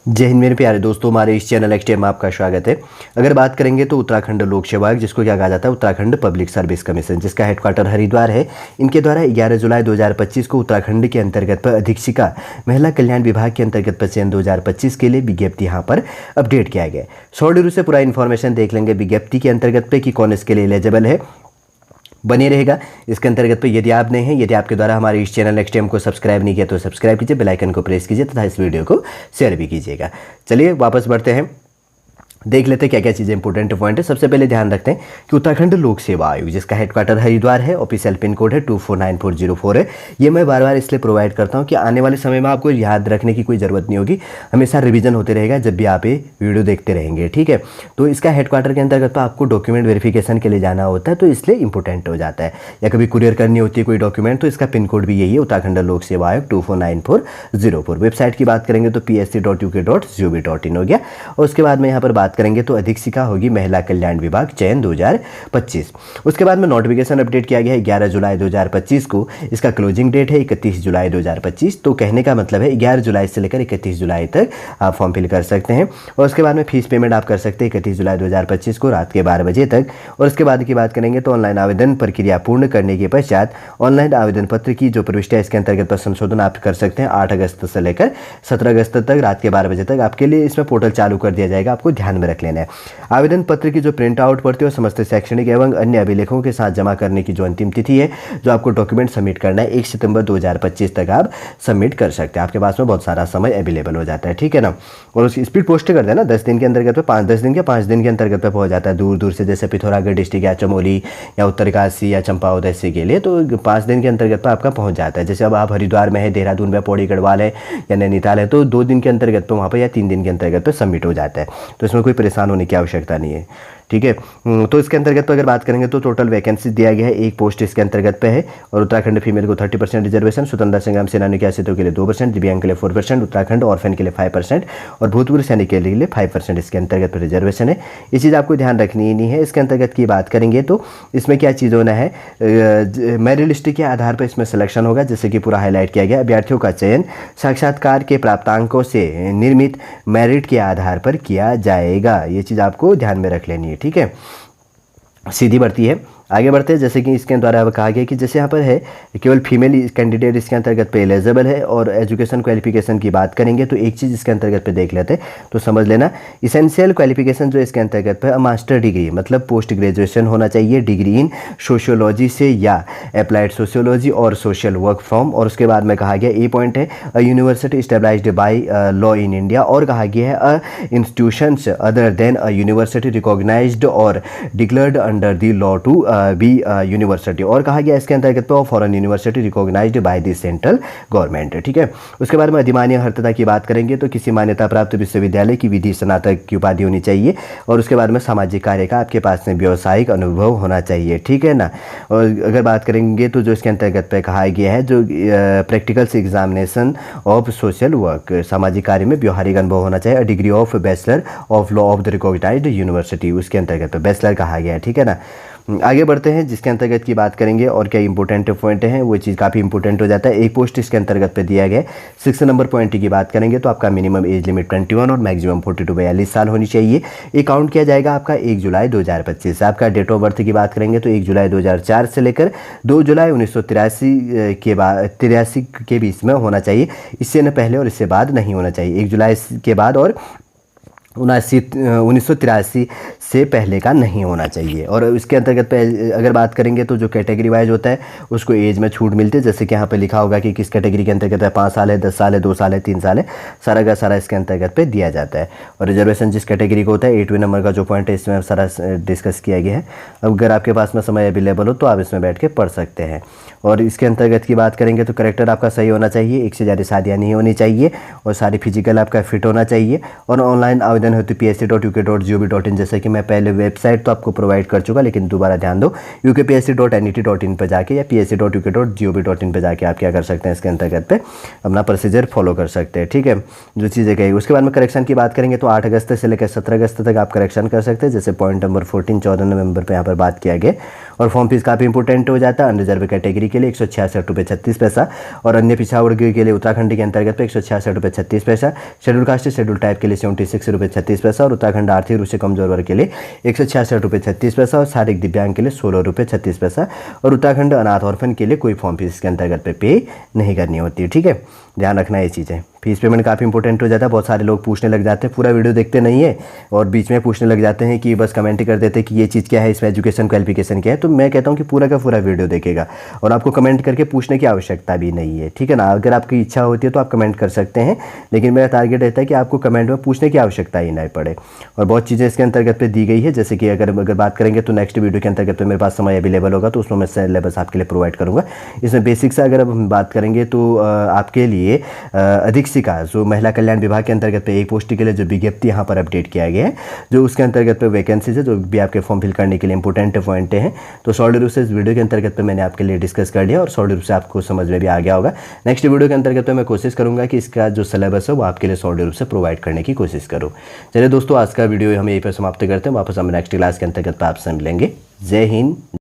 जय हिंद मेरे प्यारे दोस्तों, हमारे इस चैनल एक्सटेम में आपका स्वागत है। अगर बात करेंगे तो उत्तराखंड लोक सेवा आयोग, जिसको क्या कहा जाता है उत्तराखंड पब्लिक सर्विस कमीशन, जिसका हेडक्वार्टर हरिद्वार है, इनके द्वारा 11 जुलाई 2025 को उत्तराखंड के अंतर्गत पर अधीक्षिका महिला कल्याण विभाग के अंतर्गत पर चयन 2025 के लिए विज्ञप्ति यहाँ पर अपडेट किया गया है। शॉर्ट से पूरा इन्फॉर्मेशन देख लेंगे विज्ञप्ति के अंतर्गत पे कि कौन इसके लिए एलिजिबल है, बने रहेगा इसके अंतर्गत पे। यदि आप नए हैं, यदि आपके द्वारा हमारे इस चैनल एक्सटेम को सब्सक्राइब नहीं किया तो सब्सक्राइब कीजिए, बेल आइकन को प्रेस कीजिए तथा इस वीडियो को शेयर भी कीजिएगा। चलिए वापस बढ़ते हैं, देख लेते हैं क्या क्या चीज़ें इंपॉर्टेंट पॉइंट है। सबसे पहले ध्यान रखते हैं कि उत्तराखंड लोक सेवा आयोग, जिसका हेडक्वार्टर हरिद्वार है, ऑफिशियल पिन कोड है 249404 है। ये मैं बार बार इसलिए प्रोवाइड करता हूँ कि आने वाले समय में आपको याद रखने की कोई ज़रूरत नहीं होगी, हमेशा रिवीजन होते रहेगा जब भी आप ये वीडियो देखते रहेंगे, ठीक है। तो इसका हेडक्वार्टर के अंतर्गत तो आपको डॉक्यूमेंट वेरिफिकेशन के लिए जाना होता है, तो इसलिए इंपॉर्टेंट हो जाता है, या कभी कुरियर करनी होती है कोई डॉक्यूमेंट, तो इसका पिन कोड भी यही है, उत्तराखंड लोक सेवा आयोग 249404। वेबसाइट की बात करेंगे तो psc.uk.gov.in हो गया। और उसके बाद में यहाँ पर बात करेंगे तो अधीक्षिका होगी महिला कल्याण विभाग, चयन 2025। उसके बाद में नोटिफिकेशन अपडेट किया गया है 11 जुलाई 2025 को। इसका क्लोजिंग डेट है 31 जुलाई 2025। तो कहने का मतलब है 11 जुलाई से लेकर 31 जुलाई तक आप फॉर्म फिल कर सकते हैं। और उसके बाद में फीस पेमेंट आप कर सकते हैं 31 जुलाई 2025 को रात के 12 बजे तक। और उसके बाद की बात करेंगे तो ऑनलाइन आवेदन प्रक्रिया पूर्ण करने के पश्चात ऑनलाइन आवेदन पत्र की जो प्रविष्टि है इसके अंतर्गत पर संशोधन आप कर सकते हैं 8 अगस्त से लेकर 17 अगस्त तक रात के 12 बजे तक आपके लिए इसमें पोर्टल चालू कर दिया जाएगा, आपको ध्यान में रख लेना है। आवेदन पत्र की जो प्रिंट आउट पड़ती है समस्त शैक्षणिक एवं अन्य अभिलेखों के साथ जमा करने की जो अंतिम तिथि है, जो आपको डॉक्यूमेंट सबमिट करना है 1 सितंबर 2025 तक आप सबमिट कर सकते हैं। आपके पास में बहुत सारा समय अवेलेबल हो जाता है, ठीक है ना। और उसकी स्पीड पोस्ट कर देना 10 दिन के अंतर्गत पे, 5 दिन के अंतर्गत पे पहुंच जाता है दूर दूर से, जैसे पिथौरागढ़ डिस्ट्रिक्ट या चमोली या उत्तरकाशी या चंपावत ऐसे के लिए, तो 5 दिन के अंतर्गत पर आपका पहुंच जाता है। जैसे अब आप हरिद्वार में है, देहरादून में, पौड़ी गढ़वाल है या नैनीताल है, तो 2 दिन के अंतर्गत पर वहाँ पर या 3 दिन के अंतर्गत पर सबमिट हो जाता है। तो इसमें कोई परेशान होने की आवश्यकता नहीं है, ठीक है। तो इसके अंतर्गत तो अगर बात करेंगे तो टोटल वैकेंसी दिया गया है, एक पोस्ट इसके अंतर्गत पे है। और उत्तराखंड फीमेल को 30% रिजर्वेशन, स्वतंत्रता संग्राम सेनानी के आश्रितों के लिए 2%, दिव्यांग के लिए 4%, उत्तराखंड ऑर्फेन के लिए 5% और भूतपूर्व सैनिक के लिए 5% इसके अंतर्गत पर रिजर्वेशन है। ये चीज़ आपको ध्यान रखनी ही नहीं है। इसके अंतर्गत की बात करेंगे तो इसमें क्या चीज़ होना है, मेरिट लिस्ट के आधार पर इसमें सिलेक्शन होगा, जैसे कि पूरा हाईलाइट किया गया। अभ्यर्थियों का चयन साक्षात्कार के प्राप्तांकों से निर्मित मेरिट के आधार पर किया जाएगा। ये चीज़ आपको ध्यान में रख लेनी है, ठीक है। सीधी बढ़ती है, आगे बढ़ते हैं। जैसे कि इसके द्वारा अब कहा गया कि जैसे यहाँ पर है केवल फीमेल कैंडिडेट इसके अंतर्गत पे एलिजिबल है। और एजुकेशन क्वालिफिकेशन की बात करेंगे तो एक चीज़ इसके अंतर्गत पे देख लेते हैं, तो समझ लेना इसेंशियल क्वालिफिकेशन जो इसके अंतर्गत पे मास्टर डिग्री मतलब पोस्ट ग्रेजुएशन होना चाहिए, डिग्री इन सोशियोलॉजी से या अप्लाइड सोशियोलॉजी और सोशल वर्क फ्रॉम। और उसके बाद में कहा गया ए पॉइंट है a university established by law in India, और कहा गया है a institutions other than a university recognised और declared under the law to be university. और कहा गया इसके अंतर्गत पे foreign university recognised by the central government, ठीक है। उसके बाद में अधिमान्य अर्हता की बात करेंगे तो किसी मान्यता प्राप्त विश्वविद्यालय की विधि स्नातक की उपाधि होनी चाहिए। और उसके बाद में सामाजिक कार्य का आपके पास में व्यवसायिक अनुभव होना चाहिए, ठीक है ना। और अगर बात करेंगे तो जो इसके अंतर्गत पे कहा गया है जो practicals examination of social work, सामाजिक कार्य में व्यवहारिक अनुभव होना चाहिए। Degree of bachelor of law of the recognised university, उसके अंतर्गत पे बैचलर कहा गया है, ठीक है ना। आगे बढ़ते हैं, जिसके अंतर्गत की बात करेंगे और क्या इंपॉर्टेंट पॉइंट हैं, वो चीज़ काफ़ी इंपॉर्टेंट हो जाता है। एक पोस्ट इसके अंतर्गत पे दिया गया है। 6 नंबर पॉइंट की बात करेंगे तो आपका मिनिमम एज लिमिट 21 और मैक्सिमम 42 साल होनी चाहिए। ये काउंट किया जाएगा आपका 1 जुलाई 2025। आपका डेट ऑफ बर्थ की बात करेंगे तो 1 जुलाई 2004 से लेकर 2 जुलाई 1983 के बाद 83 के बीच में होना चाहिए। इससे न पहले और इससे बाद नहीं होना चाहिए। 1 जुलाई के बाद और 1983 से पहले का नहीं होना चाहिए। और इसके अंतर्गत पे अगर बात करेंगे तो जो कैटेगरी वाइज होता है उसको एज में छूट मिलती है, जैसे कि यहाँ पे लिखा होगा कि किस कैटेगरी के अंतर्गत है, 5 साल है, 10 साल है, 2 साल है, 3 साल है, सारा का सारा इसके अंतर्गत पे दिया जाता है। और रिजर्वेशन जिस कैटेगरी को होता है 8वें नंबर का जो पॉइंट है इसमें सारा डिस्कस किया गया है। अब अगर आपके पास में समय अवेलेबल हो तो आप इसमें बैठ के पढ़ सकते हैं। और इसके अंतर्गत की बात करेंगे तो करेक्टर आपका सही होना चाहिए, एक से ज़्यादा शादियाँ नहीं होनी चाहिए और सारी फिजिकल आपका फिट होना चाहिए। और ऑनलाइन आवेदन हेतु psc.uk.gov.in, जैसे कि मैं पहले वेबसाइट तो आपको प्रोवाइड कर चुका, लेकिन दोबारा ध्यान दो upsc.net.in पर जाके या psc.uk.gov.in पर जाके आप क्या कर सकते हैं, इसके अंतर्गत पे अपना प्रोसीजर फॉलो कर सकते हैं। ठीक है, जो चीज़ें कही। उसके बाद में करेक्शन की बात करेंगे तो 8 अगस्त से लेकर 17 अगस्त तक आप करेक्शन कर सकते हैं, जैसे पॉइंट नंबर 14 14 नवंबर पर यहाँ पर बात किया गया। और फॉर्म फीस काफ़ी इंपॉर्टेंट हो जाता है। अनरिजर्व कैटेगरी के लिए 166.36 और अन्य पिछड़ा वर्ग के लिए उत्तराखंड के अंतर्गत पे 166.36, शेड्यूल कास्ट शेड्यूल टाइप के लिए 76.36 और उत्तराखंड आर्थिक रूप से कमजोर वर्ग के लिए 166.36 और शारीरिक दिव्यांग के लिए 16.36 और उत्तराखंड अनाथ ऑर्फन के लिए कोई फॉर्म फीस के अंतर्गत पे नहीं करनी होती है। ठीक है, ध्यान रखना ये चीज़ें। फीस पेमेंट काफ़ी इंपॉर्टेंट हो जाता है। बहुत सारे लोग पूछने लग जाते हैं, पूरा वीडियो देखते नहीं है और बीच में पूछने लग जाते हैं कि बस कमेंट कर देते हैं कि ये चीज़ क्या है, इसमें एजुकेशन क्वालिफिकेशन क्या है। तो मैं कहता हूँ कि पूरा का पूरा वीडियो देखेगा और आपको कमेंट करके पूछने की आवश्यकता भी नहीं है। ठीक है ना, अगर आपकी इच्छा होती है तो आप कमेंट कर सकते हैं, लेकिन मेरा टारगेट रहता है कि आपको कमेंट में पूछने की आवश्यकता ही नहीं पड़े। और बहुत चीज़ें इसके अंतर्गत पे दी गई है, जैसे कि अगर बात करेंगे तो नेक्स्ट वीडियो के अंतर्गत मेरे पास समय अवेलेबल होगा तो उसमें मैं सिलेबस आपके लिए प्रोवाइड करूँगा। इसमें बेसिक से अगर हम बात करेंगे तो आपके लिए अधीक्षिका जो महिला कल्याण विभाग के अंतर्गत पे एक पोस्ट के लिए जो विज्ञप्ति यहाँ पर अपडेट किया गया है, जो उसके अंतर्गत पे वैकेंसीज है, जो भी आपके फॉर्म फिल करने के लिए इंपॉर्टेंट पॉइंट हैं। तो शॉर्ट रूप से इस वीडियो के अंतर्गत पे मैंने आपके लिए डिस्कस कर लिया और शॉर्ट रूप से आपको समझ में भी आ गया होगा। नेक्स्ट वीडियो के अंतर्गत पे मैं कोशिश करूंगा कि इसका जो सिलेबस है वो आपके लिए शॉर्ट रूप से प्रोवाइड करने की कोशिश करूँ। चलिए दोस्तों, आज का वीडियो हम यहीं पर समाप्त करते हैं। वापस हम नेक्स्ट क्लास के अंतर्गत आपसे मिलेंगे। जय हिंद।